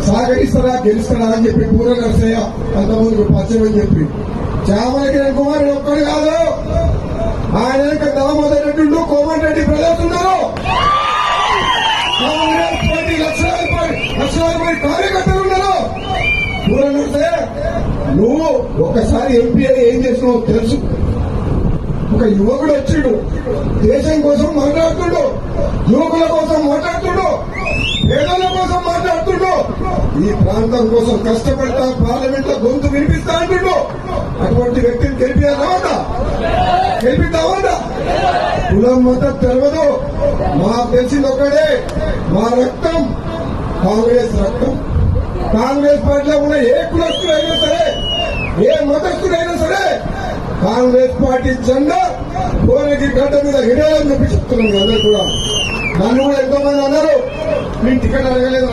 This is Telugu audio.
సహకరిస్తారా గెలుస్తారా అని చెప్పి పూర నరసయ్య అంతమందికి పరిచయం చెప్పి చామలకిరణ్ కుమారుడు ఒక్కడు కాదు, ఆయన దామోదర్ రెడ్డి కోమటిరెడ్డి బ్రదర్స్ ఉన్నారు. కాంగ్రెస్ పార్టీ లక్షలాది మంది కార్యకర్తలు ఉన్నారు. పూర నరసయ్య నువ్వు ఒక్కసారి ఎంపీ అని ఏం చేసినావు తెలుసు. ఒక యువకుడు వచ్చిండు, దేశం కోసం మాట్లాడుతుండు, యువకుల కోసం మాట్లాడుతుండు, పేదల కోసం మాట్లాడుతుండు, ఈ ప్రాంతం కోసం కష్టపడతా పార్లమెంట్ లో గొంతు వినిపిస్తా అంటుండు. అటువంటి వ్యక్తిని గెలిపిద్దామా? కులం మతం తెలవదు, మాకు తెలిసింది ఒక్కడే, మా రక్తం కాంగ్రెస్ రక్తం. కాంగ్రెస్ పార్టీలో ఉన్న ఏ కులస్తుడైనా సరే, ఏ మతస్థుడైనా సరే కాంగ్రెస్ పార్టీ జెండా భువనగిరి గడ్డ మీద హిడేయాలని చెప్పి చెప్తున్నాం. అందరూ కూడా నన్ను కూడా ఎంతో మంది అన్నారు, మీ టికెట్ అడగలేదు.